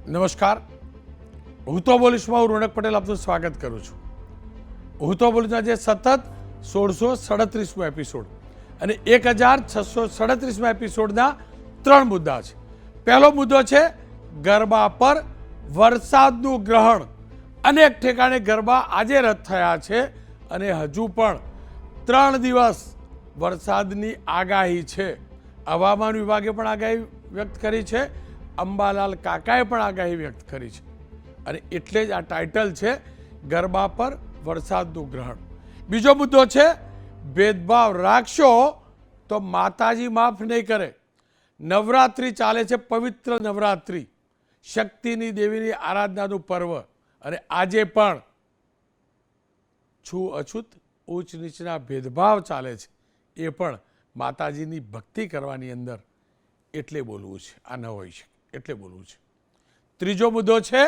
નમસ્કાર, હું તો બોલીશમાં હું રોનક પટેલ આપનું સ્વાગત કરું છું. હું તો બોલીશના જે સતત 1637મો એપિસોડ અને 1637મા એપિસોડના 3 મુદ્દા છે. પહેલો મુદ્દો છે ગરબા પર વરસાદનું ગ્રહણ. અનેક ઠેકાણે ગરબા આજે રદ થયા છે અને હજુ પણ 3 દિવસ વરસાદની આગાહી છે. હવામાન વિભાગે પણ આગાહી વ્યક્ત કરી છે, અંબાલાલ કાકાએ પણ આગાહી વ્યક્ત કરી છે અને એટલે જ આ ટાઇટલ છે ગરબા પર વરસાદનું ગ્રહણ. બીજો મુદ્દો છે ભેદભાવ રાખશો તો માતાજી માફ નહીં કરે. નવરાત્રિ ચાલે છે, પવિત્ર નવરાત્રિ, શક્તિની દેવીની આરાધનાનું પર્વ અને આજે પણ છું અછૂત ઊંચ નીચના ભેદભાવ ચાલે છે. એ પણ માતાજીની ભક્તિ કરવાની અંદર એટલે બોલવું છે, આ ન હોય છે એટલે બોલવું છે. ત્રીજો મુદ્દો છે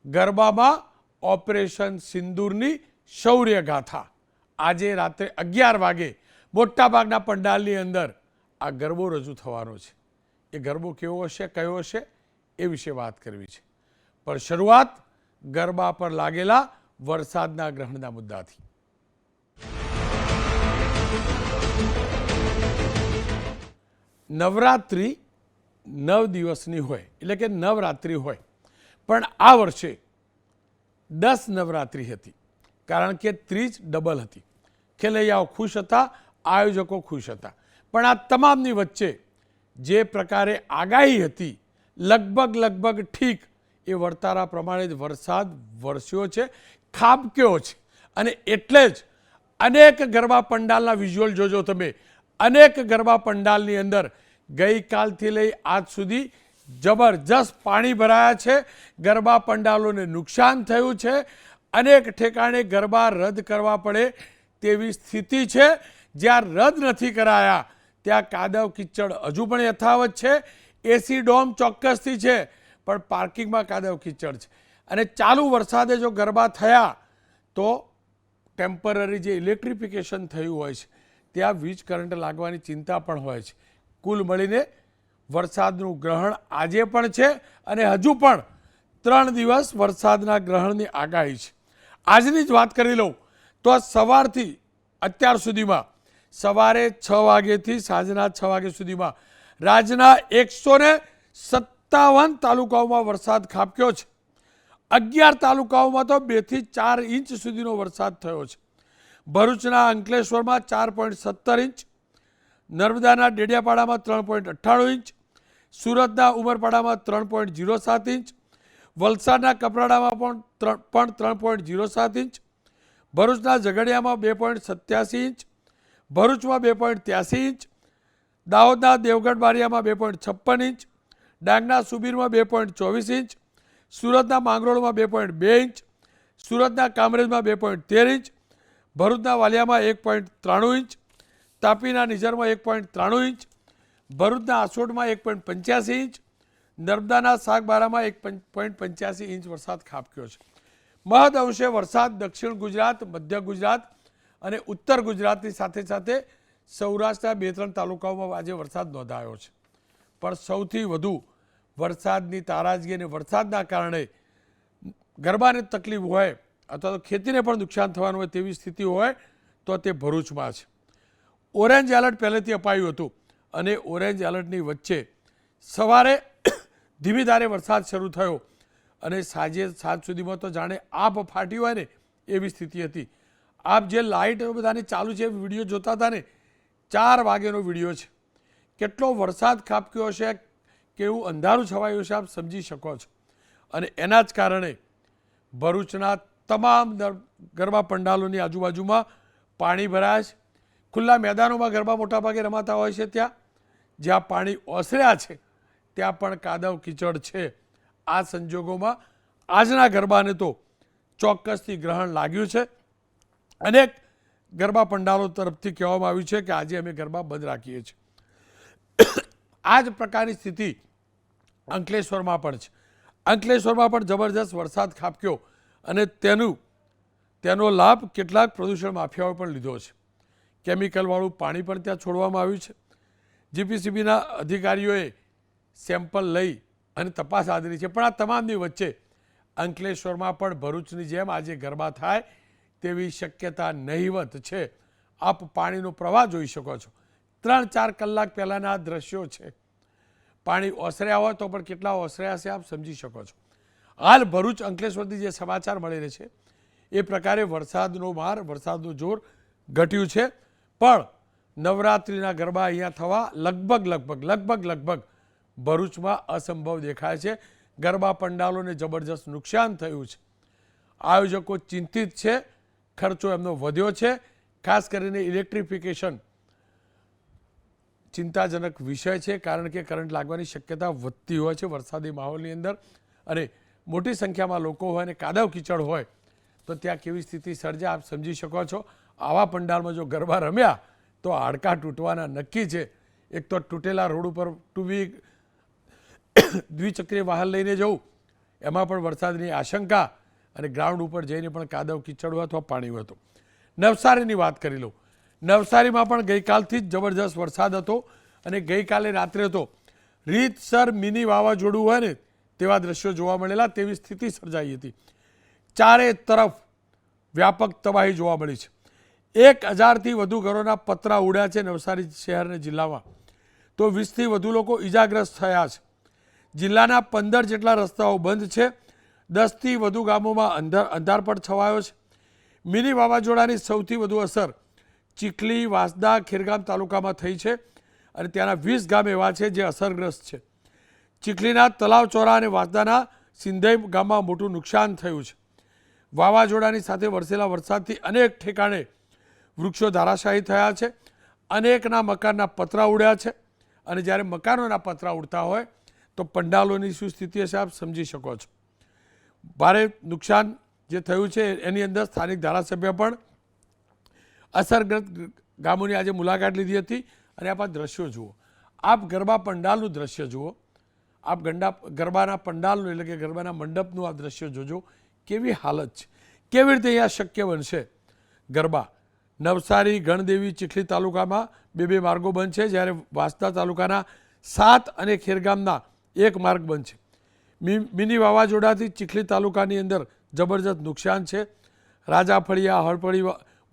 ગરબામાં ઓપરેશન સિંદૂરની શૌર્ય ગાથા. આજે રાત્રે 11 વાગે મોટાભાગના પંડાલની અંદર આ ગરબો રજૂ થવાનો છે. એ ગરબો કેવો હશે, કયો હશે, એ વિશે વાત કરવી છે. પણ શરૂઆત ગરબા પર લાગેલા વરસાદના ગ્રહણના મુદ્દાથી. નવરાત્રિ 9 દિવસની હોય એટલે કે નવરાત્રિ હોય, પણ આ વર્ષે 10 નવરાત્રિ હતી કારણ કે ત્રીજ ડબલ હતી. ખેલૈયાઓ ખુશ હતા, આયોજકો ખુશ હતા, પણ આ તમામની વચ્ચે જે પ્રકારે આગાહી હતી લગભગ ઠીક એ વર્તારા પ્રમાણે જ વરસાદ વરસ્યો છે, ખાબક્યો છે. અને એટલે જ અનેક ગરબા પંડાલના વિઝ્યુઅલ જોજો તમે. અનેક ગરબા પંડાલની અંદર ગઈકાલથી લઈ આજ સુધી જબરજસ્ત પાણી ભરાયા છે. ગરબા પંડાલોને નુકસાન થયું છે. અનેક ઠેકાણે ગરબા રદ કરવા પડે તેવી સ્થિતિ છે. જ્યાં રદ નથી કરાયા ત્યાં કાદવ કિચડ હજુ પણ યથાવત છે. એસી ડોમ ચોક્કસથી છે, પણ પાર્કિંગમાં કાદવ કિચડ છે. અને ચાલુ વરસાદે જો ગરબા થયા તો ટેમ્પરરી જે ઇલેક્ટ્રિફિકેશન થયું હોય છે ત્યાં વીજ કરંટ લાગવાની ચિંતા પણ હોય છે. કુલ મળીને વરસાદનું ગ્રહણ આજે પણ છે અને હજુ પણ 3 દિવસ વરસાદના ગ્રહણની આગાહી છે. આજની જ વાત કરી લઉં તો સવારથી અત્યાર સુધીમાં સવારે 6 વાગ્યાથી સાંજના 6 વાગ્યા સુધીમાં રાજ્યના 157 તાલુકાઓમાં વરસાદ ખાબક્યો છે. 11 તાલુકાઓમાં તો 2 થી 4 ઇંચ સુધીનો વરસાદ થયો છે. ભરૂચના અંકલેશ્વરમાં 4.17 ઇંચ, નર્મદાના ડેડિયાપાડામાં 3.98 ઇંચ, સુરતના ઉમરપાડામાં 3.07 ઇંચ, વલસાડના કપરાડામાં પણ 3.07 ઇંચ, ભરૂચના ઝઘડિયામાં 2.87 ઇંચ, ભરૂચમાં 2.83 ઇંચ, દાહોદના દેવગઢ બારિયામાં 2.56 ઇંચ, ડાંગના સુબીરમાં 2.24 ઇંચ, સુરતના માંગરોળમાં 2.2 ઇંચ, સુરતના કામરેજમાં 2.13 ઇંચ, ભરૂચના વાલિયામાં 1.93 ઇંચ, તાપીના નિઝરમાં 1.93 ઇંચ, ભરૂચના આસોડમાં 1.85 ઇંચ, નર્મદાના સાગબારામાં 1.85 ઇંચ વરસાદ ખાબક્યો છે. મહદ અંશે વરસાદ દક્ષિણ ગુજરાત, મધ્ય ગુજરાત અને ઉત્તર ગુજરાતની સાથે સાથે સૌરાષ્ટ્રના 2-3 તાલુકાઓમાં આજે વરસાદ નોંધાયો છે. પણ સૌથી વધુ વરસાદની તારાજગી અને વરસાદના કારણે ગરબાને તકલીફ હોય અથવા તો ખેતીને પણ નુકસાન થવાનું હોય તેવી સ્થિતિ હોય તો તે ભરૂચમાં છે. ઓરેન્જ એલર્ટ પહેલેથી અપાયું હતું અને ઓરેન્જ એલર્ટની વચ્ચે સવારે ધીમી ધારે વરસાદ શરૂ થયો અને સાંજે 7 સુધીમાં તો જાણે આપ ફાટી હોય ને એવી સ્થિતિ હતી. આપ જે લાઇટ બધાની ચાલુ છે વિડીયો જોતા હતા ને, 4 વાગ્યાનો વિડીયો છે. કેટલો વરસાદ ખાબક્યો હશે, કેવું અંધારું છવાયું હશે, આપ સમજી શકો છો. અને એના જ કારણે ભરૂચના તમામ ગરબા પંડાલોની આજુબાજુમાં પાણી ભરાયા છે. ખુલ્લા મેદાનોમાં ગરબા મોટાભાગે રમાતા હોય છે, ત્યાં જ્યાં પાણી ઓસર્યા છે ત્યાં પણ કાદવ કિચડ છે. આ સંજોગોમાં આજના ગરબાને તો ચોક્કસથી ગ્રહણ લાગ્યું છે. અનેક ગરબા પંડાલો તરફથી કહેવામાં આવ્યું છે કે આજે અમે ગરબા બંધ રાખીએ છીએ. આ જ પ્રકારની સ્થિતિ અંકલેશ્વરમાં પણ છે. અંકલેશ્વરમાં પણ જબરજસ્ત વરસાદ ખાબક્યો અને તેનો લાભ કેટલાક પ્રદૂષણ માફિયાઓએ પણ લીધો છે. કેમિકલવાળું પાણી પણ ત્યાં છોડવામાં આવ્યું છે. જીપીસીબીના અધિકારીઓએ સેમ્પલ લઈ અને તપાસ આદરી છે. પણ આ તમામની વચ્ચે અંકલેશ્વરમાં પણ ભરૂચની જેમ આજે ગરબા થાય તેવી શક્યતા નહીવત છે. આપ પાણીનો પ્રવાહ જોઈ શકો છો. 3-4 કલાક પહેલાંના આ દ્રશ્યો છે. પાણી ઓસર્યા હોય તો પણ કેટલા ઓસર્યા છે આપ સમજી શકો છો. હાલ ભરૂચ અંકલેશ્વરથી જે સમાચાર મળી રહે છે એ પ્રકારે વરસાદનો માર, વરસાદનું જોર ઘટ્યું છે. પણ નવરાત્રિના ગરબા અહીંયા થવા લગભગ ભરૂચમાં અસંભવ દેખાય છે. ગરબા પંડાલોને જબરજસ્ત નુકસાન થયું છે. આયોજકો ચિંતિત છે. ખર્ચો એમનો વધ્યો છે. ખાસ કરીને ઇલેક્ટ્રિફિકેશન ચિંતાજનક વિષય છે, કારણ કે કરંટ લાગવાની શક્યતા વધતી હોય છે વરસાદી માહોલની અંદર. અને મોટી સંખ્યામાં લોકો હોય અને કાદવ કીચડ હોય તો ત્યાં કેવી સ્થિતિ સર્જાય આપ સમજી શકો છો. આવા પંડાલમાં જો ગરબા રમ્યા તો હાડકાં તૂટવાના નક્કી છે. એક તો તૂટેલા રોડ ઉપર દ્વિચક્રીય વાહન લઈને જવું, એમાં પણ વરસાદની આશંકા, અને ગ્રાઉન્ડ ઉપર જઈને પણ કાદવ કીચડ અથવા પાણી હતું. નવસારીની વાત કરી લો. નવસારીમાં પણ ગઈકાલથી જ જબરજસ્ત વરસાદ હતો અને ગઈકાલે રાત્રે તો રીતસર મિની વાવાઝોડું હોય ને તેવા દ્રશ્યો જોવા મળેલા, તેવી સ્થિતિ સર્જાઈ હતી. ચારે તરફ વ્યાપક તબાહી જોવા મળી છે. 1000થી વધુ ઘરોના પતરા ઉડ્યા છે નવસારી શહેર અને જિલ્લામાં. તો 20થી વધુ લોકો ઈજાગ્રસ્ત થયા છે. જિલ્લાના 15 જેટલા રસ્તાઓ બંધ છે. 10થી વધુ ગામોમાં અંધારપટ છવાયો છે. મિની વાવાઝોડાની સૌથી વધુ અસર ચીખલી, વાંસદા, ખેરગામ તાલુકામાં થઈ છે અને ત્યાંના 20 ગામ એવા છે જે અસરગ્રસ્ત છે. ચીખલીના તલાવચોરા અને વાંસદાના સિંધઈ ગામમાં મોટું નુકસાન થયું છે. વાવાઝોડાની સાથે વરસેલા વરસાદથી અનેક ઠેકાણે વૃક્ષો ધરાશાયી થયા છે. અનેકના મકાનના પતરા ઉડ્યા છે. અને જ્યારે મકાનોના પતરા ઉડતા હોય તો પંડાલોની શું સ્થિતિ હશે આપ સમજી શકો છો. ભારે નુકસાન જે થયું છે એની અંદર સ્થાનિક ધારાસભ્ય પણ અસરગ્રસ્ત ગામોની આજે મુલાકાત લીધી હતી. અને આપ આ દ્રશ્યો જુઓ, આપ ગરબા પંડાલનું દ્રશ્ય જુઓ, આપ ગરબાના પંડાલનું એટલે કે ગરબાના મંડપનું આ દ્રશ્ય જોજો. કેવી હાલત છે, કેવી રીતે અહીંયા શક્ય બનશે ગરબા. નવસારી, ગણદેવી, ચીખલી તાલુકામાં 2 માર્ગો બંધ છે, જ્યારે વાંસદા તાલુકાના 7 અને ખેરગામના 1 માર્ગ બંધ છે. મિની વાવાઝોડાથી ચીખલી તાલુકાની અંદર જબરજસ્ત નુકસાન છે. રાજાફળિયા, હળપળી,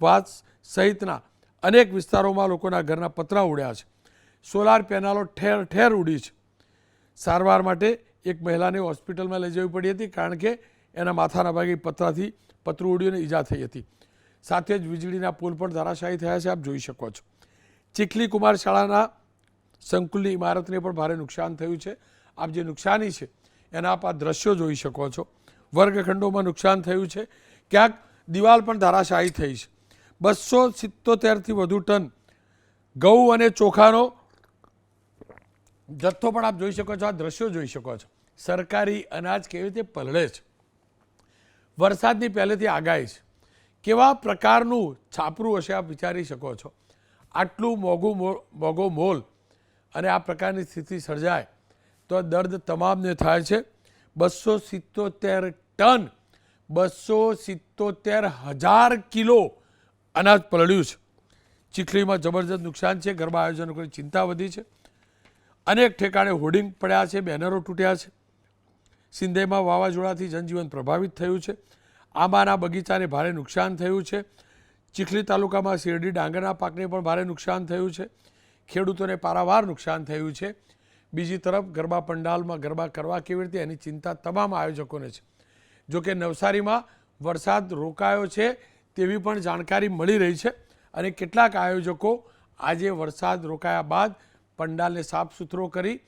વાસ સહિતના અનેક વિસ્તારોમાં લોકોના ઘરના પતરા ઉડ્યા છે. સોલાર પેનલો ઠેર ઠેર ઉડી છે. સારવાર માટે એક મહિલાને હોસ્પિટલમાં લઈ જવી પડી હતી, કારણ કે એના માથાના ભાગે પતરું ઉડ્યું અને ઈજા થઈ હતી. સાથે જ વીજળીના પોલ પણ ધરાશાયી થયા છે, આપ જોઈ શકો છો. ચીખલી કુમાર શાળાના સંકુલની ઇમારતને પણ ભારે નુકસાન થયું છે. આપ જે નુકસાની છે એના આપ આ દ્રશ્યો જોઈ શકો છો. વર્ગખંડોમાં નુકસાન થયું છે. ક્યાંક દિવાલ પણ ધરાશાયી થઈ છે. 277થી વધુ ટન ઘઉં અને ચોખાનો જથ્થો પણ આપ જોઈ શકો છો. આ દ્રશ્યો જોઈ શકો છો. સરકારી અનાજ કેવી રીતે પલળે છે. વરસાદની પહેલેથી આગાહી છે. કેવા પ્રકારનું છાપરું હશે આપ વિચારી શકો છો. આટલું મોંઘો મોલ અને આ પ્રકારની સ્થિતિ સર્જાય તો દર્દ તમામને થાય છે. 277 ટન, 277,000 કિલો અનાજ પલળ્યું છે. ચીખલીમાં જબરજસ્ત નુકસાન છે. ગરબા આયોજકોની ચિંતા વધી છે. અનેક ઠેકાણે હોર્ડિંગ પડ્યા છે, બેનરો તૂટ્યા છે. સિંધઈમાં વાવાઝોડાથી જનજીવન પ્રભાવિત થયું છે. આંબાના બગીચાને ભારે નુકસાન થયું છે. ચીખલી તાલુકામાં શેરડી, ડાંગરના પાકને પણ ભારે નુકસાન થયું છે. ખેડૂતોને પારાવાર નુકસાન થયું છે. બીજી તરફ ગરબા પંડાલમાં ગરબા કરવા કેવી રીતે એની ચિંતા તમામ આયોજકોને છે. જોકે નવસારીમાં વરસાદ રોકાયો છે તેવી પણ જાણકારી મળી રહી છે. અને કેટલાક આયોજકો આજે વરસાદ રોકાયા બાદ પંડાલને સાફ સુથરો કરી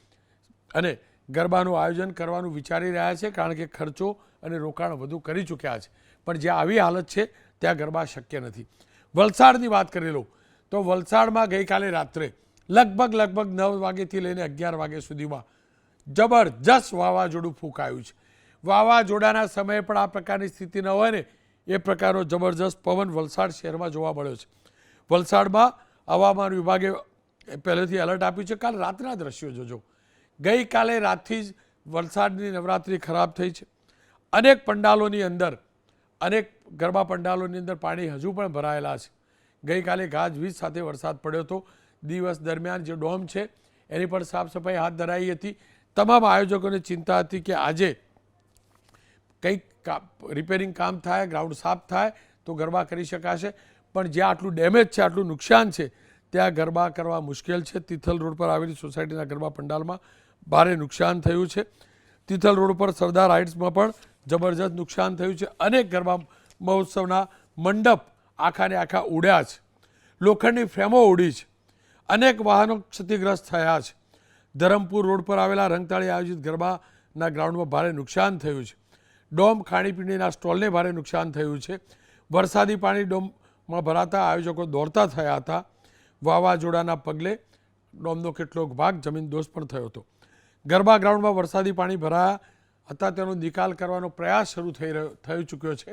અને ગરબાનું આયોજન કરવાનું વિચારી રહ્યા છે, કારણ કે ખર્ચો અને રોકાણ વધુ કરી ચૂક્યા છે. પણ જ્યાં આવી હાલત છે ત્યાં ગરબા શક્ય નથી. વલસાડની વાત કરી લો તો વલસાડમાં ગઈકાલે રાત્રે લગભગ 9 વાગ્યાથી લઈને 11 વાગ્યા સુધીમાં જબરજસ્ત વાવાઝોડું ફૂંકાયું છે. વાવાઝોડાના સમયે પણ આ પ્રકારની સ્થિતિ ન હોય ને એ પ્રકારનો જબરજસ્ત પવન વલસાડ શહેરમાં જોવા મળ્યો છે. વલસાડમાં હવામાન વિભાગે પહેલેથી એલર્ટ આપ્યું છે. કાલ રાતના દ્રશ્યો જોજો. ગઈકાલે રાતથી જ વલસાડની નવરાત્રિ ખરાબ થઈ છે. અનેક પંડાલોની અંદર, અનેક ગરબા પંડાલોની અંદર પાણી હજુ પણ ભરાયેલા છે. ગઈકાલે ગાજવીજ સાથે વરસાદ પડ્યો હતો. દિવસ દરમિયાન જે ડોમ છે એની પણ સાફ સફાઈ હાથ ધરાઈ હતી. તમામ આયોજકોને ચિંતા હતી કે આજે કંઈક રિપેરિંગ કામ થાય, ગ્રાઉન્ડ સાફ થાય તો ગરબા કરી શકાશે, પણ જ્યાં આટલું ડેમેજ છે, આટલું નુકસાન છે, ત્યાં ગરબા કરવા મુશ્કેલ છે. તિથલ રોડ પર આવેલી સોસાયટીના ગરબા પંડાલમાં ભારે નુકસાન થયું છે. તિથલ રોડ પર સરદાર હાઇટ્સમાં પણ જબરજસ્ત નુકસાન થયું છે. અનેક ગરબા મહોત્સવના મંડપ આખાને આખા ઉડ્યા છે, લોખંડની ફ્રેમો ઉડી છે, અનેક વાહનો ક્ષતિગ્રસ્ત થયા છે. ધરમપુર રોડ પર આવેલા રંગતાળી આયોજિત ગરબાના ગ્રાઉન્ડમાં ભારે નુકસાન થયું છે. ડોમ ખાણીપીણીના સ્ટોલને ભારે નુકસાન થયું છે. વરસાદી પાણી ડોમમાં ભરાતા આયોજકો દોડતા થયા હતા. વાવાઝોડાના પગલે ડોમનો કેટલોક ભાગ જમીનદોસ્ત પણ થયો હતો. ગરબા ગ્રાઉન્ડમાં વરસાદી પાણી ભરાયા હતા, તેનો નિકાલ કરવાનો પ્રયાસ શરૂ થઈ ચૂક્યો છે,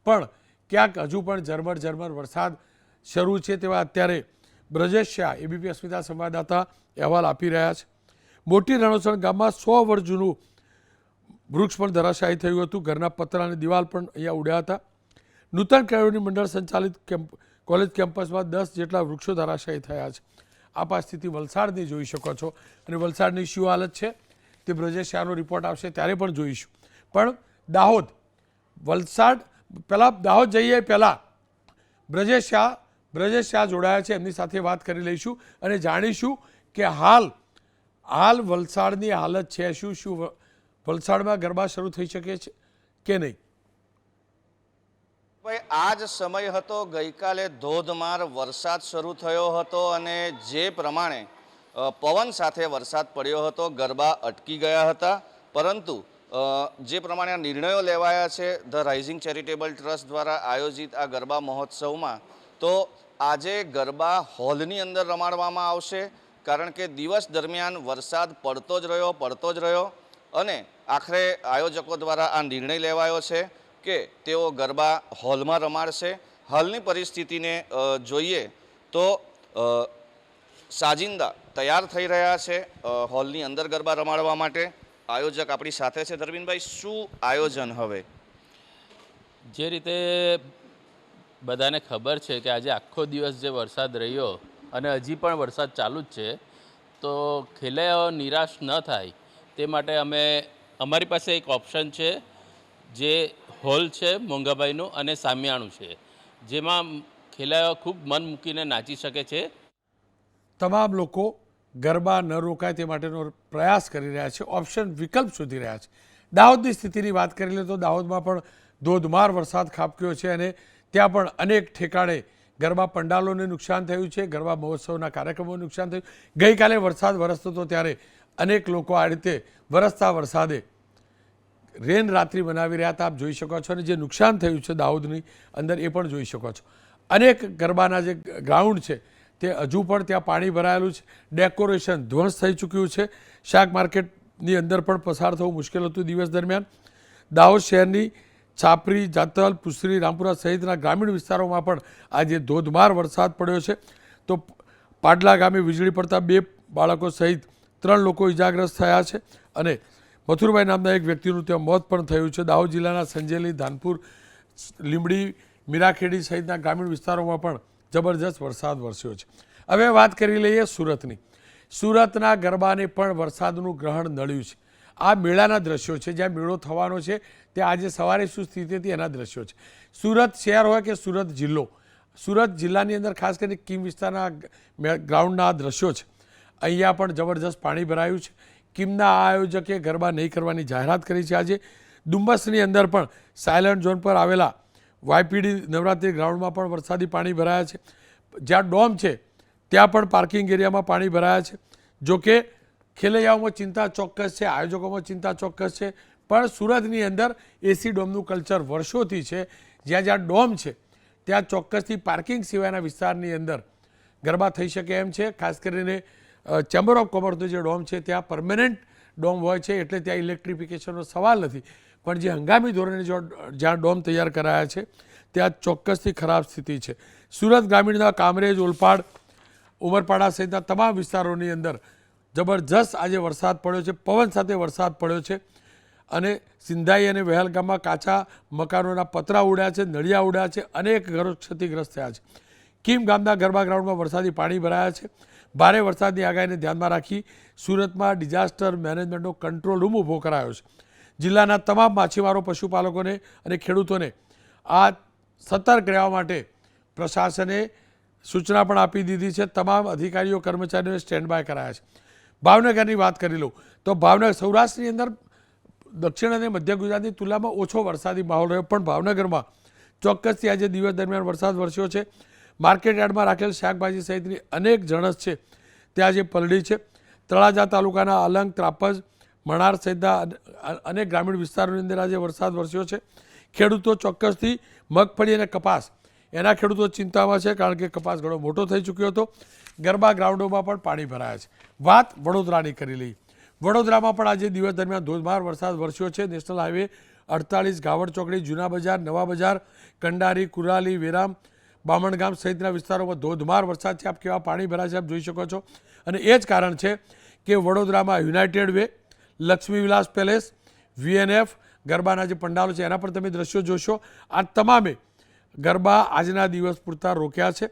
પણ ક્યાંક હજુ પણ ઝરમર વરસાદ શરૂ છે તેવા અત્યારે બ્રજેશ શાહ એબીપી અસ્મિતા સંવાદદાતા અહેવાલ આપી રહ્યા છે. મોટી રણોસણ ગામમાં 100 વર્ષ જૂનું વૃક્ષ પણ ધરાશાયી થયું હતું. ઘરના પતરા અને દિવાલ પણ અહીંયા ઉડ્યા હતા. નૂતન કેળવણી મંડળ સંચાલિત કોલેજ કેમ્પસમાં 10 જેટલા વૃક્ષો ધરાશાયી થયા છે. આપ આ સ્થિતિ વલસાડની જોઈ શકો છો, અને વલસાડની શું હાલત છે તે બ્રજેશ શાહનો રિપોર્ટ આવશે ત્યારે પણ જોઈશું. પણ દાહોદ, વલસાડ પહેલાં દાહોદ જઈએ પહેલાં બ્રજેશ શાહ જોડાયા છે, એમની સાથે વાત કરી લઈશું અને જાણીશું કે હાલ વલસાડની હાલત છે શું વલસાડમાં ગરબા શરૂ થઈ શકે છે કે નહીં. ભાઈ, આ જ સમય હતો, ગઈકાલે ધોધમાર વરસાદ શરૂ થયો હતો અને જે પ્રમાણે પવન સાથે વરસાદ પડ્યો હતો, ગરબા અટકી ગયા હતા. પરંતુ જે પ્રમાણે આ નિર્ણયો લેવાયા છે ધ રાઇઝિંગ ચેરિટેબલ ટ્રસ્ટ દ્વારા આયોજિત આ ગરબા મહોત્સવમાં, તો આજે ગરબા હોલની અંદર રમાડવામાં આવશે, કારણ કે દિવસ દરમિયાન વરસાદ પડતો જ રહ્યો અને આખરે આયોજકો દ્વારા આ નિર્ણય લેવાયો છે કે તેઓ ગરબા હોલમાં રમાડશે. હાલની પરિસ્થિતિને જોઈએ તો સાજિંદા તૈયાર થઈ રહ્યા છે હોલની અંદર ગરબા રમાડવા માટે. આયોજક આપણી સાથે છે. ધર્મીનભાઈ, શું આયોજન હવે? જે રીતે બધાને ખબર છે કે આજે આખો દિવસ જે વરસાદ રહ્યો અને હજી પણ વરસાદ ચાલુ જ છે, તો ખેલૈયાઓ નિરાશ ન થાય તે માટે અમારી પાસે એક ઓપ્શન છે, જે હોલ છે મોંઘાભાઈનું અને સામિયાણું છે, જેમાં ખેલૈયાઓ ખૂબ મન મૂકીને નાચી શકે છે. તમામ લોકો ગરબા ન રોકાય તે માટેનો પ્રયાસ કરી રહ્યા છે, ઓપ્શન વિકલ્પ શોધી રહ્યા છે. દાહોદની સ્થિતિની વાત કરી લે તો દાહોદમાં પણ ધોધમાર વરસાદ ખાબક્યો છે અને ત્યાં પણ અનેક ઠેકાણે ગરબા પંડાલોને નુકસાન થયું છે, ગરબા મહોત્સવના કાર્યક્રમોને નુકસાન થયું. ગઈકાલે વરસાદ વરસતો હતો ત્યારે અનેક લોકો આ રીતે વરસતા વરસાદે રેન રાત્રિ બનાવી રહ્યા હતા, આપ જોઈ શકો છો. અને જે નુકસાન થયું છે દાહોદની અંદર એ પણ જોઈ શકો છો. અનેક ગરબાના જે ગ્રાઉન્ડ છે તે હજુ પણ ત્યાં પાણી ભરાયેલું છે, ડેકોરેશન ધ્વંસ થઈ ચૂક્યું છે. શાક માર્કેટની અંદર પણ પસાર થવું મુશ્કેલ હતું દિવસ દરમિયાન. દાહોદ શહેરની છાપરી, જાતલ, પુસરી, રામપુરા સહિતના ગ્રામીણ વિસ્તારોમાં પણ આજે ધોધમાર વરસાદ પડ્યો છે. તો પાટલા ગામે વીજળી પડતા 2 બાળકો સહિત 3 લોકો ઇજાગ્રસ્ત થયા છે અને મથુરભાઈ નામના એક વ્યક્તિનું ત્યાં મોત પણ થયું છે. દાહોદ જિલ્લાના સંજેલી, ધાનપુર, લીંબડી, મીરાખેડી સહિતના ગ્રામીણ વિસ્તારોમાં પણ જબરજસ્ત વરસાદ વરસ્યો છે. હવે વાત કરી લઈએ સુરતની. સુરતના ગરબાને પણ વરસાદનું ગ્રહણ નડ્યું છે. આ મેળાના દ્રશ્યો છે, જ્યાં મેળો થવાનો છે ત્યાં આજે સવારે શું સ્થિતિ હતી એના દ્રશ્યો છે. સુરત શહેર હોય કે સુરત જિલ્લો, સુરત જિલ્લાની અંદર ખાસ કરીને કીમ વિસ્તારના ગ્રાઉન્ડના આ દ્રશ્યો છે. અહીંયા પણ જબરજસ્ત પાણી ભરાયું છે. કીમના આ આયોજકે ગરબા નહીં કરવાની જાહેરાત કરી છે. આજે ડુમ્બસની અંદર પણ સાયલન્ટ ઝોન પર આવેલા વાયપીડી નવરાત્રિ ગ્રાઉન્ડમાં પણ વરસાદી પાણી ભરાયા છે. જ્યાં ડોમ છે ત્યાં પણ પાર્કિંગ એરિયામાં પાણી ભરાયા છે. જોકે ખેલૈયાઓમાં ચિંતા ચોક્કસ છે, આયોજકોમાં ચિંતા ચોક્કસ છે, પણ સુરતની અંદર એસી ડોમનું કલ્ચર વર્ષોથી છે. જ્યાં ડોમ છે ત્યાં ચોક્કસથી પાર્કિંગ સિવાયના વિસ્તારની અંદર ગરબા થઈ શકે એમ છે. ખાસ કરીને ચેમ્બર ઓફ કોમર્સનો જે ડોમ છે ત્યાં પરમેનન્ટ ડોમ હોય છે, એટલે ત્યાં ઇલેક્ટ્રિફિકેશનનો સવાલ નથી. પણ જે હંગામી ધોરણે જ્યાં ડોમ તૈયાર કરાયા છે ત્યાં ચોક્કસથી ખરાબ સ્થિતિ છે. સુરત ગ્રામીણના કામરેજ, ઓલપાડ, ઉમરપાડા સહિતના તમામ વિસ્તારોની અંદર જબરજસ્ત આજે વરસાદ પડ્યો છે, પવન સાથે વરસાદ પડ્યો છે અને સિંધાઈ અને વહેલગામમાં કાચા મકાનોના પતરા ઉડ્યા છે, નળિયા ઉડ્યા છે, અનેક ઘરો ક્ષતિગ્રસ્ત થયા છે. કીમ ગામના ગરબા ગ્રાઉન્ડમાં વરસાદી પાણી ભરાયા છે. ભારે વરસાદની આગાહીને ધ્યાનમાં રાખી સુરતમાં ડિઝાસ્ટર મેનેજમેન્ટનો કંટ્રોલ રૂમ ઊભો કરાયો છે. જિલ્લાના તમામ માછીમારો, પશુપાલકોને અને ખેડૂતોને આ સતર્ક રહેવા માટે પ્રશાસને સૂચના પણ આપી દીધી છે. તમામ અધિકારીઓ, કર્મચારીઓને સ્ટેન્ડ બાય કરાયા છે. ભાવનગરની વાત કરી લઉં તો ભાવનગર સૌરાષ્ટ્રની અંદર દક્ષિણ અને મધ્ય ગુજરાતની તુલનામાં ઓછો વરસાદી માહોલ રહ્યો, પણ ભાવનગરમાં ચોક્કસથી આજે દિવસ દરમિયાન વરસાદ વરસ્યો છે. માર્કેટ યાર્ડમાં રાખેલ શાકભાજી સહિતની અનેક જણસ છે તે આજે પલળી છે. તળાજા તાલુકાના અલંગ, ત્રાપજ, મણાર સહિતના અનેક ગ્રામીણ વિસ્તારોની અંદર આજે વરસાદ વરસ્યો છે. ખેડૂતો ચોક્કસથી મગફળી અને કપાસ એના ખેડૂતો ચિંતામાં છે, કારણ કે કપાસ ઘણો મોટો થઈ ચૂક્યો હતો. ગરબા ગ્રાઉન્ડોમાં પણ પાણી ભરાયા છે. વાત વડોદરાની કરી લઈ. વડોદરામાં પણ આજે દિવસ દરમિયાન ધોધમાર વરસાદ વરસ્યો છે. નેશનલ હાઈવે 48, ગાવડ ચોકડી, જૂના બજાર, નવા બજાર, કંડારી, કુરાલી, વેરામ, બામણગામ સહિતના વિસ્તારોમાં ધોધમાર વરસાદ છે. આપ કેવા પાણી ભરાય છે આપ જોઈ શકો છો. અને એ જ કારણ છે કે વડોદરામાં યુનાઇટેડ વે, લક્ષ્મી વિલાસ પેલેસ, VNF, ગરબાના જે પંડાલો છે એના પર તમે દ્રશ્યો જોશો. આ તમામે ગરબા આજના દિવસ પૂરતા રોક્યા છે.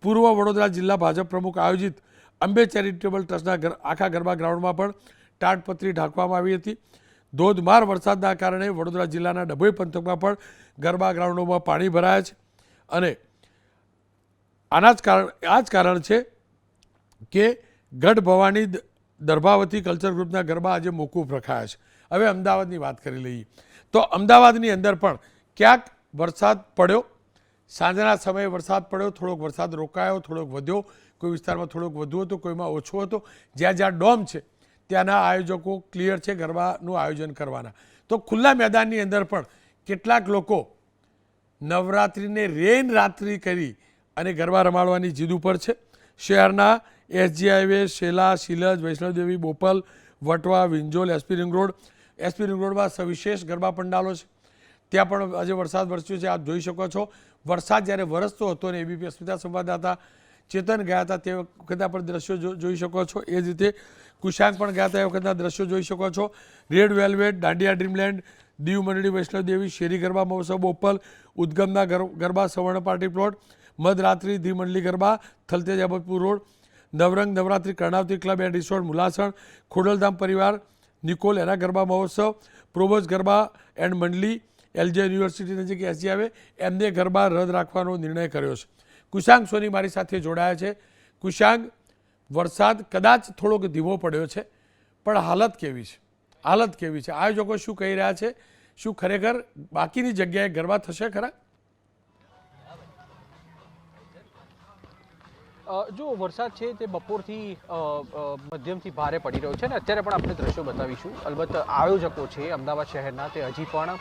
પૂર્વ વડોદરા જિલ્લા ભાજપ પ્રમુખ આયોજિત અંબે ચેરિટેબલ ટ્રસ્ટના આખા ગરબા ગ્રાઉન્ડમાં પણ તાડપત્રી ઢાંકવામાં આવી હતી. ધોધમાર વરસાદના કારણે વડોદરા જિલ્લાના ડભોઈ પંથકમાં પણ ગરબા ગ્રાઉન્ડોમાં પાણી ભરાયા છે. અને આ જ કારણ છે કે ગઢ ભવાની દર્ભાવતી કલ્ચર ગ્રુપના ગરબા આજે મોકૂફ રખાયા છે. હવે અમદાવાદની વાત કરી લઈએ તો અમદાવાદની અંદર પણ ક્યાંક વરસાદ પડ્યો. સાંજના સમયે વરસાદ પડ્યો, થોડોક વરસાદ રોકાયો, થોડોક વધ્યો, કોઈ વિસ્તારમાં થોડોક વધુ હતો, કોઈમાં ઓછો હતો. જ્યાં જ્યાં ડોમ છે ત્યાંના આયોજકો ક્લિયર છે ગરબાનું આયોજન કરવાના. તો ખુલ્લા મેદાનની અંદર પણ કેટલાક લોકો નવરાત્રિને રેન રાત્રિ કરી અને ગરબા રમાડવાની જીદ ઉપર છે. શહેરના SG હાઈવે, શેલા, શિલજ, વૈષ્ણવદેવી, બોપલ, વટવા, વિંજોલ, SP રિંગ રોડમાં સવિશેષ ગરબા પંડાલો છે. ત્યાં પણ આજે વરસાદ વરસ્યો છે. આપ જોઈ શકો છો. વરસાદ જ્યારે વરસતો હતો અને ABP અસ્મિતા સંવાદદાતા ચેતન ગયા હતા તે વખતના પણ દ્રશ્યો જોઈ શકો છો. એ જ રીતે કુશાંગ પણ ગયા હતા, એ વખતના દ્રશ્યો જોઈ શકો છો. Red velvet, Dandiya dreamland, Diu Mandali, Vaishnodevi, Sheri Garba Mahotsav, Bopal, ઉદગમના Garba, Savarna party plot, Madhratri, the Mandali Garba, Thaltej Abatpur road, Navrang Navratri, Karnavati club and resort, Mulasan, Khodaldham Parivar, Nikol એના ગરબા મહોત્સવ, પ્રોબોઝ Garba and Mandali, LJ university નજીક SG આવે એમને ગરબા રદ રાખવાનો નિર્ણય કર્યો છે. કુશાંગ સોની મારી સાથે જોડાયા છે. કુશાંગ, વરસાદ કદાચ થોડોક ધીમો પડ્યો છે, પણ હાલત કેવી છે? આયોજકો શું કહી રહ્યા છે? શું ખરેખર બાકીની જગ્યાએ ગરબા થશે ખરા? જો વરસાદ છે તે બપોરથી મધ્યમથી ભારે પડી રહ્યો છે ને અત્યારે પણ આપણે દ્રશ્યો બતાવીશું. અલબત્ત આયોજકો છે અમદાવાદ શહેરના તે હજી પણ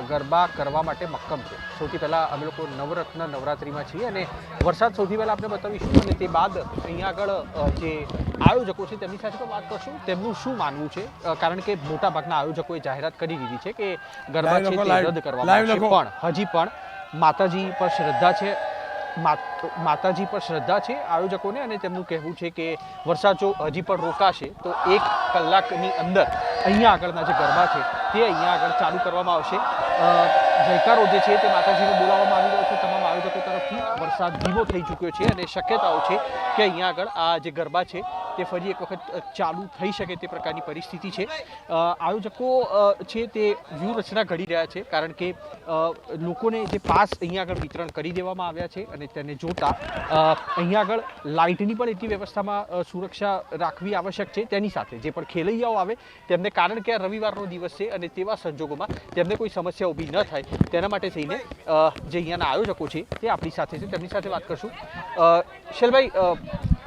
ગરબા કરવા માટે મક્કમ છે. સૌથી પહેલાં અમે લોકો નવરાત્રિમાં છીએ અને વરસાદ સૌથી પહેલાં આપણે બતાવીશું અને તે બાદ અહીંયા આગળ જે આયોજકો છે તેમની સાથે પણ વાત કરશું. તેમનું શું માનવું છે, કારણ કે મોટાભાગના આયોજકોએ જાહેરાત કરી દીધી છે કે ગરબા છે તે રદ કરવામાં આવશે, પણ હજી પણ માતાજી પર શ્રદ્ધા છે. આયોજકોને અને તેમનું કહેવું છે કે વરસાદ જો હજી પણ રોકાશે તો 1 કલાકની અંદર અહીંયા આગળના જે ગરબા છે તે અહીંયા આગળ ચાલુ કરવામાં આવશે. જયકારો જે છે તે માતાજીને બોલાવવામાં આવી રહ્યો છે તમામ આયોજકો તરફથી. વરસાદ ધીમો થઈ ચૂક્યો છે અને શક્યતાઓ છે કે અહીંયા આગળ આ જે ગરબા છે તે ફરી એક વખત ચાલુ થઈ શકે તે પ્રકારની પરિસ્થિતિ છે. આયોજકો છે તે વ્યૂહરચના ઘડી રહ્યા છે, કારણ કે લોકોને જે પાસ અહીંયા આગળ વિતરણ કરી દેવામાં આવ્યા છે અને તેને જોતા અહીંયા આગળ લાઇટની પણ એટલી વ્યવસ્થામાં સુરક્ષા રાખવી આવશ્યક છે. તેની સાથે જે પણ ખેલૈયાઓ આવે તેમને, કારણ કે આ રવિવારનો દિવસ છે અને તેવા સંજોગોમાં તેમને કોઈ સમસ્યા ઊભી ન થાય તેના માટે થઈને જે અહીંયાના આયોજકો છે તે આપણી સાથે છે, તેમની સાથે વાત કરશું. શૈલભાઈ,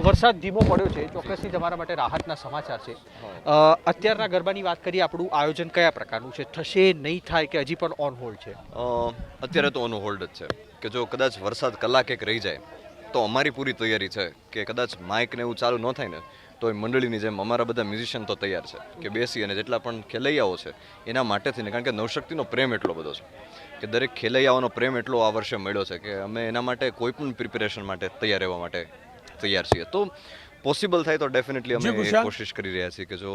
વરસાદ ધીમો પડ્યો છે, ચોક્કસથી તમારા માટે રાહતના સમાચાર છે. અત્યારના ગરબાની વાત કરીએ, આપણું આયોજન કયા પ્રકારનું છે? થશે, નહીં થાય કે હજી પણ ઓન હોલ્ડ છે? અત્યારે તો ઓન હોલ્ડ જ છે કે જો કદાચ વરસાદ કલાક એક રહી જાય તો અમારી પૂરી તૈયારી છે કે કદાચ માઇક ને એવું ચાલુ ન થાય ને તો એ મંડળીની જેમ અમારા બધા મ્યુઝિશિયન તો તૈયાર છે કે બેસી અને જેટલા પણ ખેલૈયાઓ છે એના માટે થઈને, કારણ કે નવશક્તિનો પ્રેમ એટલો બધો છે કે દરેક ખેલૈયાઓનો પ્રેમ એટલો આ વર્ષે મળ્યો છે કે અમે એના માટે કોઈ પણ પ્રિપેરેશન માટે તૈયાર રહેવા માટે તૈયાર છીએ. તો પોસિબલ થાય તો ડેફિનેટલી જી, અમે એ કુશાલ. કોશિશ કરી રહ્યા છીએ કે જો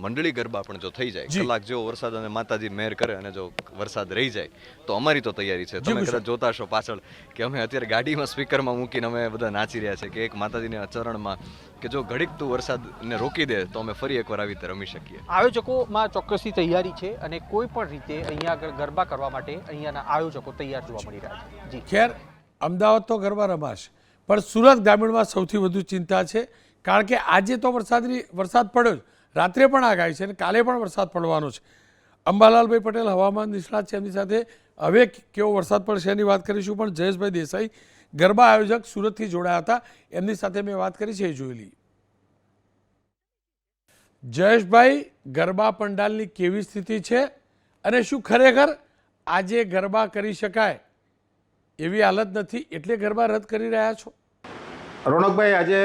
મંડળી ગરબા પણ જો થઈ જાય જી. કલાક જેવો વરસાદ અને માતાજી મહેર કરે અને જો વરસાદ રહી જાય તો અમારી તો તૈયારી છે. જી, તમે કુશાલ. કદાચ જોતા હશો પાછળ કે અમે અત્યારે ગાડીમાં સ્પીકરમાં મૂકીને અમે બધા નાચી રહ્યા છે કે એક માતાજીના ચરણમાં કે જો ઘડીક તું વરસાદને રોકી દે તો અમે ફરી એકવાર આવી રીતે રમી શકીએ. આયોજકોમાં ચોક્કસથી તૈયારી છે અને કોઈ પણ રીતે અહીંયા આગળ ગરબા કરવા માટે અહીંયાના આયોજકો તૈયાર જોવા મળી રહ્યા છે. જી ખેર અમદાવાદ તો ગરબા રમાશે, પણ સુરત ગ્રામીણમાં સૌથી વધુ ચિંતા છે, કારણ કે આજે તો વરસાદ પડ્યો જ, રાત્રે પણ આગાહી છે અને કાલે પણ વરસાદ પડવાનો છે. અંબાલાલભાઈ પટેલ હવામાન નિષ્ણાત છે, એમની સાથે હવે કેવો વરસાદ પડશે એની વાત કરીશું. પણ જયેશભાઈ દેસાઈ ગરબા આયોજક સુરતથી જોડાયા હતા, એમની સાથે મેં વાત કરી છે, એ જોઈ લઈએ. જયેશભાઈ, ગરબા પંડાલની કેવી સ્થિતિ છે અને શું ખરેખર આજે ગરબા કરી શકાય એવી હાલત નથી એટલે ગરબા રદ કરી રહ્યા છો? રોનકભાઈ, આજે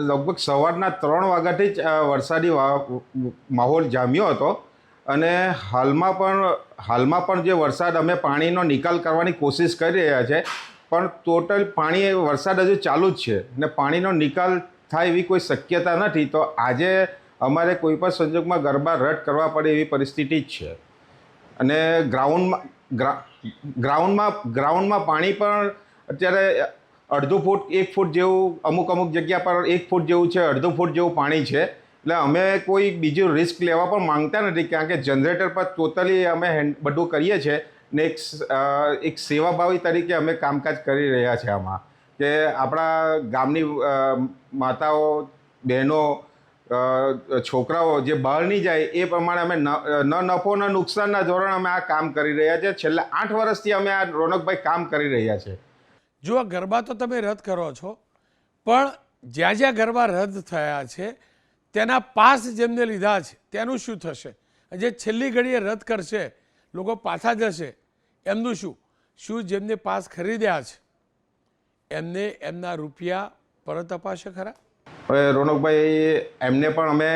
લગભગ સવારના 3 વાગ્યાથી જ વરસાદી માહોલ જામ્યો હતો અને હાલમાં પણ જે વરસાદ અમે પાણીનો નિકાલ કરવાની કોશિશ કરી રહ્યા છે, પણ ટોટલ વરસાદ હજુ ચાલુ જ છે ને પાણીનો નિકાલ થાય એવી કોઈ શક્યતા નથી. તો આજે અમારે કોઈ પણ સંજોગમાં ગરબા રદ કરવા પડે એવી પરિસ્થિતિ જ છે. અને ગ્રાઉન્ડમાં પાણી પણ અત્યારે 1.5 ફૂટ 1 ફૂટ જેવું, અમુક જગ્યા પર 1 ફૂટ જેવું છે, 1.5 ફૂટ જેવું પાણી છે. એટલે અમે કોઈ બીજું રિસ્ક લેવા પણ માંગતા નથી, કારણ કે જનરેટર પર ટોટલી અમે બધું કરીએ છીએ ને એક સેવાભાવી તરીકે અમે કામકાજ કરી રહ્યા છીએ આમાં, કે આપણા ગામની માતાઓ, બહેનો, છોકરાઓ જે બહાર નહીં જાય એ પ્રમાણે અમે ન નફો ન નુકસાનના ધોરણે અમે આ કામ કરી રહ્યા છીએ. છેલ્લા 8 વર્ષથી અમે આ રોનકભાઈ કામ કરી રહ્યા છે. જુઓ, ગરબા તો તમે રદ કરો છો, પણ જ્યાં જ્યાં ગરબા રદ થયા છે તેના પાસ જેમને લીધા છે તેનું શું થશે? જે છેલ્લી ઘડીએ રદ કરશે, લોકો પાછા જશે, એમનું શું જેમને પાસ ખરીદ્યા છે એમને એમના રૂપિયા પરત અપાશે ખરા? હવે રોનકભાઈ, એમને પણ અમે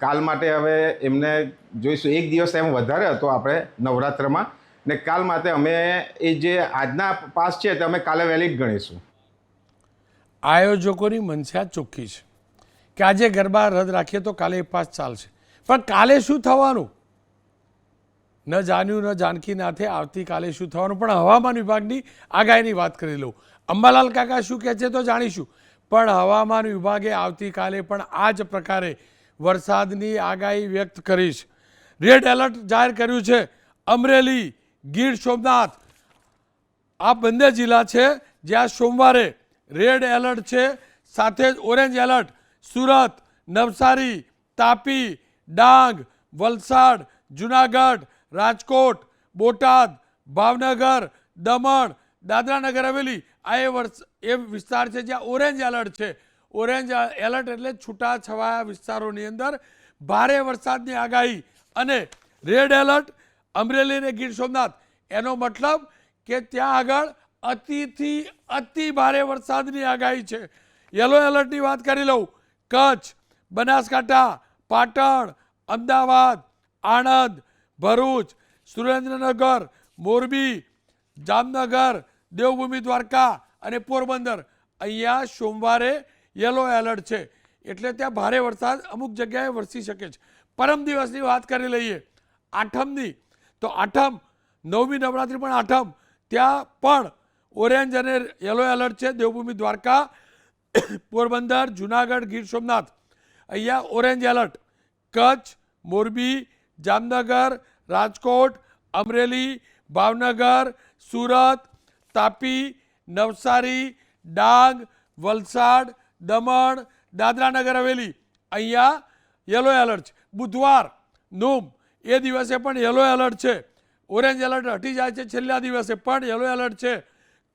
કાલ માટે હવે એમને જોઈશું. 1 દિવસ એમ વધારે હતો આપણે નવરાત્રમાં, ને કાલ માટે અમે એ જે આજના પાસ છે તે અમે કાલે વેલિડ ગણીશું. આયોજકોની મનસા ચોખ્ખી છે કે આજે ગરબા રદ રાખીએ તો કાલે એ પાસ ચાલશે, પણ કાલે શું થવાનું ન જાણ્યું ન જાનકી નાથે. આવતીકાલે શું થવાનું પણ હવામાન વિભાગની આગાહીની વાત કરી લઉં. અંબાલાલ કાકા શું કહે છે તો જાણીશું, પણ હવામાન વિભાગે આવતીકાલે પણ આ જ પ્રકારે વરસાદની આગાહી વ્યક્ત કરી છે. રેડ એલર્ટ જાહેર કર્યું છે. અમરેલી, ગીર સોમનાથ આ બંને જિલ્લા છે જ્યાં સોમવારે રેડ એલર્ટ છે, સાથે જ ઓરેન્જ એલર્ટ સુરત, નવસારી, તાપી, ડાંગ, વલસાડ, જુનાગઢ, રાજકોટ, બોટાદ, ભાવનગર, દમણ, દાદરા નગર હવેલી આ એ વિસ્તાર છે જ્યાં ઓરેન્જ એલર્ટ છે. ઓરેન્જ એલર્ટ એટલે છૂટાછવાયા વિસ્તારોની અંદર ભારે વરસાદની આગાહી. અને રેડ એલર્ટ અમરેલી અને ગીર સોમનાથ, એનો મતલબ કે ત્યાં આગળ અતિથી અતિ ભારે વરસાદની આગાહી છે. યલો એલર્ટની વાત કરી લઉં. કચ્છ, બનાસકાંઠા, પાટણ, અમદાવાદ, આણંદ, ભરૂચ, સુરેન્દ્રનગર, મોરબી, જામનગર, દેવભૂમિ દ્વારકા અને પોરબંદર અહીંયા સોમવારે યલો એલર્ટ છે. એટલે ત્યાં ભારે વરસાદ અમુક જગ્યાએ વરસી શકે છે. પરમ દિવસની વાત કરી લઈએ, આઠમની, તો આઠમ, 9મી નવરાત્રિ પણ આઠમ, ત્યાં પણ ઓરેન્જ અને યલો એલર્ટ છે. દેવભૂમિ દ્વારકા, પોરબંદર, જુનાગઢ, ગીર સોમનાથ અહીંયા ઓરેન્જ એલર્ટ. કચ્છ, મોરબી, જામનગર, રાજકોટ, અમરેલી, ભાવનગર, સુરત, તાપી, નવસારી, ડાંગ, વલસાડ, દમણ, દાદરા નગર હવેલી અહીંયા યલો એલર્ટ છે. બુધવાર, નોમ, એ દિવસે પણ યલો એલર્ટ છે. ઓરેન્જ એલર્ટ હટી જાય છે છેલ્લા દિવસે, પણ યલો એલર્ટ છે.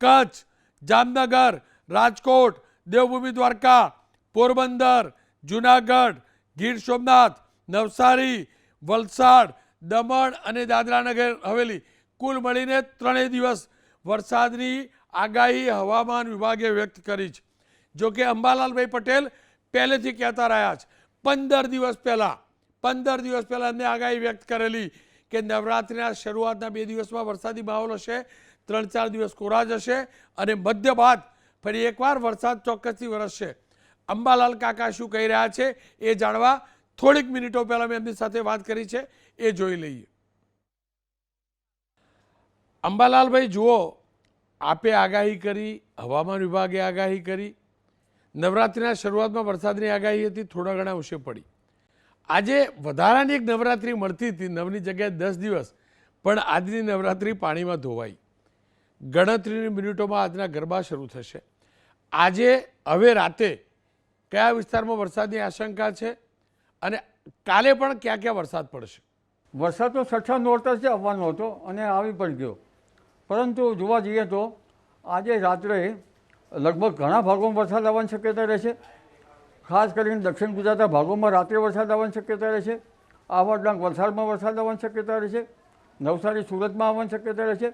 કચ્છ, જામનગર, રાજકોટ, દેવભૂમિ દ્વારકા, પોરબંદર, જુનાગઢ, ગીર સોમનાથ, નવસારી, વલસાડ, દમણ અને દાદરા નગર હવેલી કુલ મળીને 3 દિવસ વરસાદની આગાહી હવામાન વિભાગે વ્યક્ત કરી છે. જોકે અંબાલાલભાઈ પટેલ પહેલેથી કહેતા રહ્યા છે, 15 દિવસ પહેલાં એમને આગાહી વ્યક્ત કરેલી કે નવરાત્રિના શરૂઆતના 2 દિવસમાં વરસાદી માહોલ હશે, 3-4 દિવસ કોરા જશે અને મધ્ય બાદ ફરી એકવાર વરસાદ ચોક્કસથી વરસશે. અંબાલાલ કાકા શું કહી રહ્યા છે એ જાણવા થોડીક મિનિટો પહેલા મેં એમની સાથે વાત કરી છે, એ જોઈ લઈએ. અંબાલાલભાઈ જુઓ, આપે આગાહી કરી, હવામાન વિભાગે આગાહી કરી, નવરાત્રિના શરૂઆતમાં વરસાદની આગાહી હતી, થોડા ઘણા અંશે પડી. આજે વધારાની એક નવરાત્રિ મળતી હતી, 9ની જગ્યાએ 10 દિવસ, પણ આજની નવરાત્રિ પાણીમાં ધોવાઈ. ગણતરીની મિનિટોમાં આજના ગરબા શરૂ થશે. આજે હવે રાતે કયા વિસ્તારમાં વરસાદની આશંકા છે અને કાલે પણ ક્યાં ક્યાં વરસાદ પડશે? વરસાદ તો છઠ્ઠા નોરતાથી આવવાનો હતો અને આવી પણ ગયો, પરંતુ જોવા જઈએ તો આજે રાત્રે લગભગ ઘણા ભાગોમાં વરસાદ આવવાની શક્યતા રહેશે. ખાસ કરીને દક્ષિણ ગુજરાતના ભાગોમાં રાત્રે વરસાદ આવવાની શક્યતા રહેશે. આહવા ડાંગ વલસાડમાં વરસાદ આવવાની શક્યતા રહેશે. નવસારી સુરતમાં આવવાની શક્યતા રહેશે.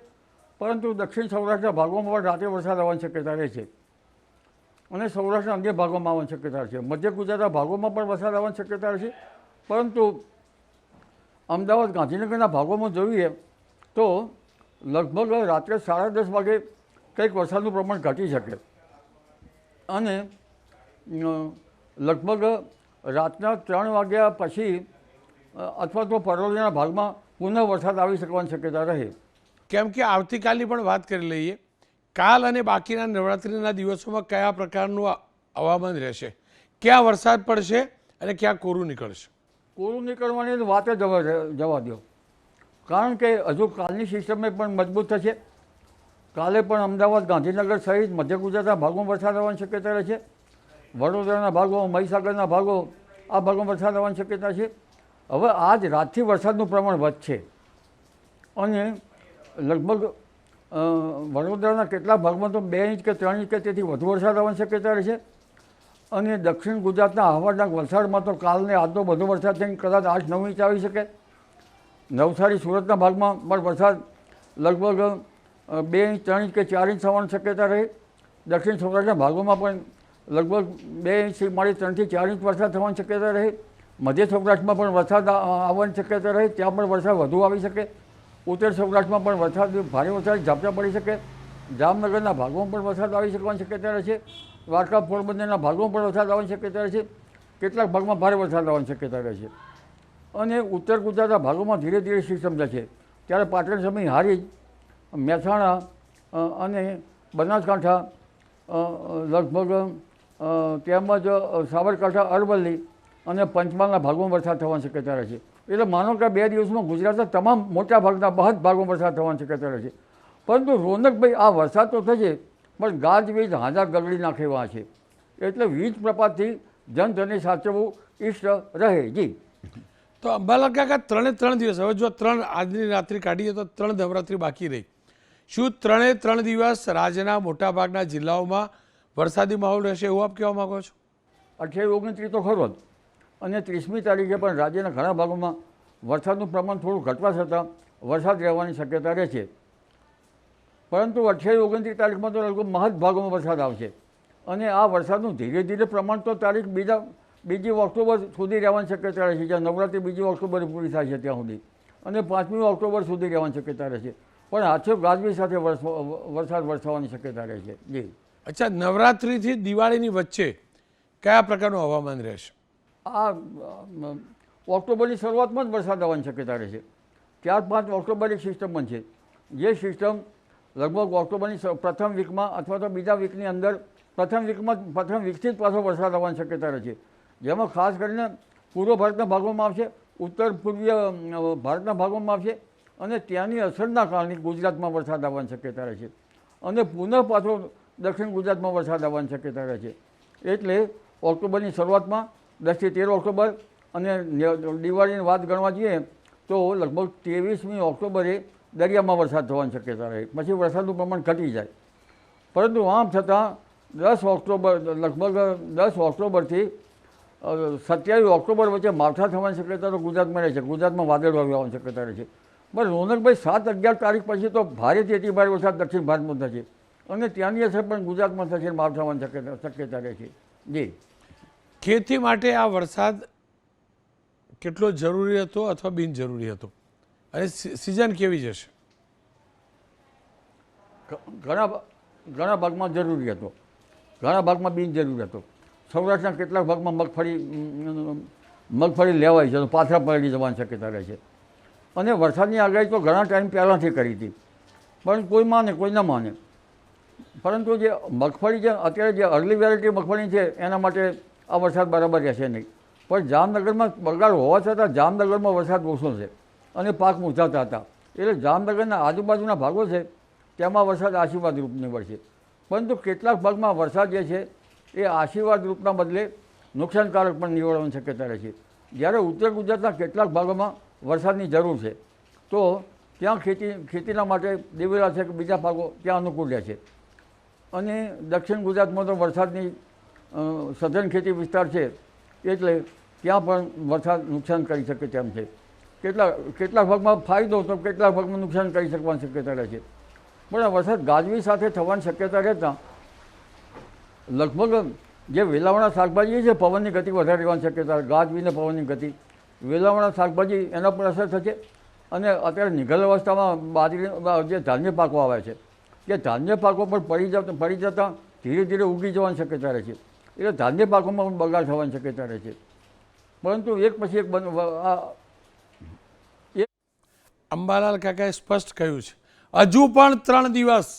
પરંતુ દક્ષિણ સૌરાષ્ટ્રના ભાગોમાં પણ રાત્રે વરસાદ આવવાની શક્યતા રહેશે અને સૌરાષ્ટ્રના અન્ય ભાગોમાં આવવાની શક્યતા રહેશે. મધ્ય ગુજરાતના ભાગોમાં પણ વરસાદ આવવાની શક્યતા રહેશે. પરંતુ અમદાવાદ ગાંધીનગરના ભાગોમાં જોઈએ તો લગભગ રાત્રે 10:30 વાગે કંઈક વરસાદનું પ્રમાણ ઘટી શકે અને લગભગ રાતના 3 વાગ્યા પછી અથવા તો પરોલિયાના ભાગમાં પુનઃ વરસાદ આવી શકવાની શક્યતા રહે. કેમ કે આવતીકાલની પણ વાત કરી લઈએ. કાલ અને બાકીના નવરાત્રિના દિવસોમાં કયા પ્રકારનું હવામાન રહેશે? ક્યાં વરસાદ પડશે અને ક્યાં કોરું નીકળશે? કોરું નીકળવાની વાત જ જવા દો, કારણ કે હજુ કાલની સિસ્ટમે પણ મજબૂત થશે. કાલે પણ અમદાવાદ ગાંધીનગર સહિત મધ્ય ગુજરાતના ભાગોમાં વરસાદ આવવાની શક્યતા રહેશે. વડોદરાના ભાગો, મહીસાગરના ભાગો, આ ભાગોમાં વરસાદ આવવાની શક્યતા છે. હવે આજ રાતથી વરસાદનું પ્રમાણ વધશે અને લગભગ વડોદરાના કેટલાક ભાગમાં તો 2 ઇંચ કે 3 ઇંચ કે તેથી વધુ વરસાદ આવવાની શક્યતા રહેશે. અને દક્ષિણ ગુજરાતના આહવા ડાંગ વલસાડમાં તો કાલને આજનો બધો વરસાદ થઈને કદાચ 8-9 ઇંચ આવી શકે. નવસારી સુરતના ભાગમાં પણ વરસાદ લગભગ 2 ઇંચ 3 ઇંચ કે 4 ઇંચ થવાની શક્યતા રહે. દક્ષિણ સૌરાષ્ટ્રના ભાગોમાં પણ લગભગ 2 ઇંચથી માંડી 3 થી 4 ઇંચ વરસાદ થવાની શક્યતા રહે. મધ્ય સૌરાષ્ટ્રમાં પણ વરસાદ આવવાની શક્યતા રહે, ત્યાં પણ વરસાદ વધુ આવી શકે. ઉત્તર સૌરાષ્ટ્રમાં પણ વરસાદ, ભારે વરસાદ ઝાપટા પડી શકે. જામનગરના ભાગોમાં પણ વરસાદ આવી શકવાની શક્યતા રહેશે. દ્વારકા, પોરબંદરના ભાગોમાં પણ વરસાદ આવવાની શક્યતા રહેશે. કેટલાક ભાગમાં ભારે વરસાદ આવવાની શક્યતા રહેશે. અને ઉત્તર ગુજરાતના ભાગોમાં ધીરે ધીરે સિસ્ટમ જશે. ત્યારે પાટણ સમી, હારીજ, મહેસાણા અને બનાસકાંઠા લગભગ તેમજ સાબરકાંઠા, અરવલ્લી અને પંચમહાલના ભાગોમાં વરસાદ થવાની શક્યતા રહેશે. એટલે માનો કે 2 દિવસમાં ગુજરાતના તમામ મોટા ભાગના બધા જ ભાગોમાં વરસાદ થવાની શક્યતા રહેશે. પરંતુ રોનકભાઈ, આ વરસાદ તો થશે પણ ગાજવીજ હાંજા ગગડી નાખે એવા છે. એટલે વીજ પ્રપાતથી જનધનને સાચવવું ઇષ્ટ રહે. જી. તો અંબાલાલ કાકા, 3 દિવસ, હવે જો 3 આજની રાત્રિ કાઢીએ તો 3 નવરાત્રિ બાકી રહી. શું 3 દિવસ રાજ્યના મોટાભાગના જિલ્લાઓમાં વરસાદી માહોલ રહેશે એવું આપ કહેવા માગો છો? 28-29 તો ખરો જ, અને 30મી તારીખે પણ રાજ્યના ઘણા ભાગોમાં વરસાદનું પ્રમાણ થોડું ઘટવા છતાં વરસાદ રહેવાની શક્યતા રહે છે. પરંતુ 28-29 તારીખમાં તો લગભગ મહદ ભાગોમાં વરસાદ આવશે અને આ વરસાદનું ધીરે ધીરે પ્રમાણ તો તારીખ બીજી ઓક્ટોબર સુધી રહેવાની શક્યતા રહેશે, જ્યાં નવરાત્રિ 2 ઓક્ટોબરે પૂરી થાય છે ત્યાં સુધી, અને 5મી ઓક્ટોબર સુધી રહેવાની શક્યતા રહેશે. પણ આછો ગાજવી સાથે વરસાદ વરસવાની શક્યતા રહેશે. જી. અચ્છા, નવરાત્રિથી દિવાળીની વચ્ચે કયા પ્રકારનું હવામાન રહેશે? આ ઓક્ટોબરની શરૂઆતમાં જ વરસાદ આવવાની શક્યતા રહેશે. 4-5 ઓક્ટોબર એક સિસ્ટમ બનશે, જે સિસ્ટમ લગભગ ઓક્ટોબરની પ્રથમ વીકમાં અથવા તો બીજા વીકની અંદર પ્રથમ વીકથી જ પાછો વરસાદ આવવાની શક્યતા રહેશે. જેમાં ખાસ કરીને પૂર્વ ભારતના ભાગોમાં આવશે, ઉત્તર પૂર્વીય ભારતના ભાગોમાં આવશે અને ત્યાંની અસરના કારણે ગુજરાતમાં વરસાદ આવવાની શક્યતા રહેશે અને પુનઃ પાછો દક્ષિણ ગુજરાતમાં વરસાદ આવવાની શક્યતા રહેશે. એટલે ઓક્ટોબરની શરૂઆતમાં 10 થી 13 ઓક્ટોબર અને દિવાળીની વાત ગણવા જઈએ તો લગભગ 23મી ઓક્ટોબરે દરિયામાં વરસાદ થવાની શક્યતા રહે. પછી વરસાદનું પ્રમાણ ઘટી જાય. પરંતુ આમ છતાં 10 ઓક્ટોબર લગભગ 10 ઓક્ટોબરથી 27 ઓક્ટોબર વચ્ચે માવઠા થવાની શક્યતા તો ગુજરાતમાં રહે છે. ગુજરાતમાં વાદળ આવવાની શક્યતા રહે છે. પણ રોનકભાઈ, 7-11 તારીખ પછી તો ભારેથી અતિ ભારે વરસાદ દક્ષિણ ભારતમાં થશે અને ત્યાંની અસર પણ ગુજરાતમાં થશે, માવઠા થવાની શક્યતા રહે છે. જી. ખેતી માટે આ વરસાદ કેટલો જરૂરી હતો અથવા બિનજરૂરી હતો અને સિઝન કેવી જશે? ઘણા ભાગમાં જરૂરી હતો, ઘણા ભાગમાં બિનજરૂરી હતો. સૌરાષ્ટ્રના કેટલાક ભાગમાં મગફળી લેવાય છે તો પાથરા પલળી જવાની શક્યતા રહે છે. અને વરસાદની આગાહી તો ઘણા ટાઈમ પહેલાંથી કરી હતી, પણ કોઈ માને કોઈ ન માને. પરંતુ જે મગફળી છે અત્યારે જે અર્લી વેરાયટી મગફળી છે એના માટે આ વરસાદ બરાબર રહેશે નહીં. પણ જામનગરમાં બગાડ હોવા છતાં જામનગરમાં વરસાદ ઓછો છે અને પાક મૂંઝાતા હતા, એટલે જામનગરના આજુબાજુના ભાગો છે તેમાં વરસાદ આશીર્વાદ રૂપ નીવડશે. પરંતુ કેટલાક ભાગમાં વરસાદ જે છે એ આશીર્વાદ રૂપના બદલે નુકસાનકારક પણ નીવડવાની શક્યતા રહે છે. જ્યારે ઉત્તર ગુજરાતના કેટલાક ભાગોમાં વરસાદની જરૂર છે તો ત્યાં ખેતીના માટે દિવેલા છે કે બીજા ભાગો ત્યાં અનુકૂળ રહે છે. અને દક્ષિણ ગુજરાતમાં તો વરસાદની સઘન ખેતી વિસ્તાર છે એટલે ત્યાં પણ વરસાદ નુકસાન કરી શકે તેમ છે. કેટલાક ભાગમાં ફાયદો તો કેટલાક ભાગમાં નુકસાન કરી શકવાની શક્યતા રહે છે. પણ આ વરસાદ ગાજવી સાથે થવાની શક્યતા રહેતા લગભગ જે વેલાવણા શાકભાજી છે પવનની ગતિ વધારે રહેવાની શક્યતા, ગાજવીને પવનની ગતિ, વેલાવણા શાકભાજી એના પર અસર થશે. અને અત્યારે નિઘલ અવસ્થામાં બાજરી જે ધાન્ય પાકો આવે છે કે ધાન્ય પાકો પણ પડી જતાં ધીરે ધીરે ઉગી જવાની શક્યતા રહે છે, એટલે ધાન્ય પાકોમાં પણ બગાડ થવાની શક્યતા રહે છે. પરંતુ એક પછી એક અંબાલાલ કાકાએ સ્પષ્ટ કહ્યું છે હજુ પણ 3 દિવસ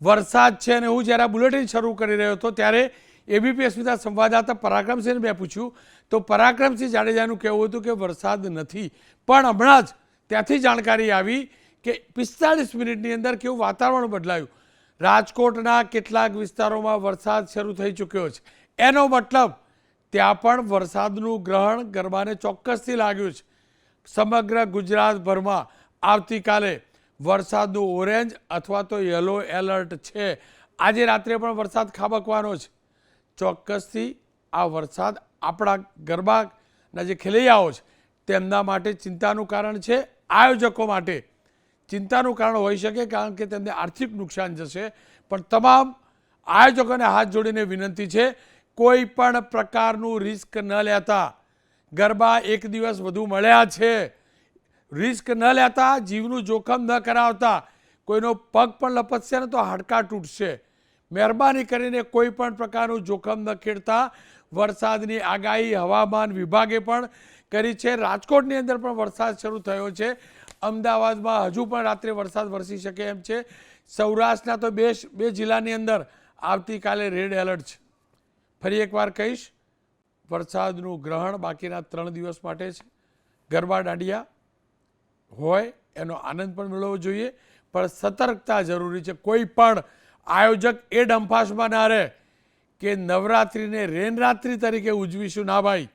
વરસાદ છે. અને હું જ્યારે બુલેટિન શરૂ કરી રહ્યો હતો ત્યારે એબીપી અસ્મિતા સંવાદદાતા પરાક્રમસિંહને મેં પૂછ્યું તો પરાક્રમસિંહ જાડેજાનું કહેવું હતું કે વરસાદ નથી. પણ હમણાં જ ત્યાંથી જાણકારી આવી કે 45 મિનિટની અંદર કેવું વાતાવરણ બદલાયું. રાજકોટના કેટલાક વિસ્તારોમાં વરસાદ શરૂ થઈ ચૂક્યો છે. એનો મતલબ ત્યાં પણ વરસાદનું ગ્રહણ ગરબાને ચોક્કસથી લાગ્યું છે. સમગ્ર ગુજરાતભરમાં આવતીકાલે વરસાદનું ઓરેન્જ અથવા તો યલો એલર્ટ છે. આજે રાત્રે પણ વરસાદ ખાબકવાનો છે. ચોક્કસથી આ વરસાદ આપણા ગરબાના જે ખેલૈયાઓ છે તેમના માટે ચિંતાનું કારણ છે. આયોજકો માટે ચિંતાનું કારણ હોઈ શકે કારણ કે તેમને આર્થિક નુકસાન જશે. પણ તમામ આયોજકોને હાથ જોડીને વિનંતી છે કોઈ પણ પ્રકારનું રિસ્ક ન લેતા. ગરબા એક દિવસ વધુ મળ્યા છે, રિસ્ક ન લેતા, જીવનું જોખમ ન કરાવતા. કોઈનો પગ પણ લપસશે ને તો હાડકાં તૂટશે. મહેરબાની કરીને કોઈ પણ પ્રકારનું જોખમ ન ખેડતા. વરસાદની આગાહી હવામાન વિભાગે પણ કરી છે. રાજકોટની અંદર પણ વરસાદ શરૂ થયો છે. અમદાવાદમાં હજુ પણ રાત્રે વરસાદ વરસી શકે એમ છે. સૌરાષ્ટ્રના તો બે જિલ્લાની અંદર આવતીકાલે રેડ એલર્ટ છે. ફરી એકવાર કહીશ, વરસાદનું ગ્રહણ બાકીના 3 દિવસ માટે છે. ગરબા દાંડિયા હોય એનો આનંદ પણ મેળવવો જોઈએ, પણ સતર્કતા જરૂરી છે. કોઈ પણ આયોજક એ ડંફાસમાં ના રહે કે નવરાત્રિને રેનરાત્રિ તરીકે ઉજવીશું. ના ભાઈ,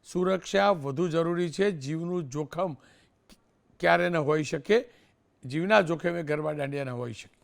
સુરક્ષા વધુ જરૂરી છે. જીવનું જોખમ ક્યારે ન હોઈ શકે, જીવના જોખમે ગરબા દાંડિયા ન હોઈ શકે.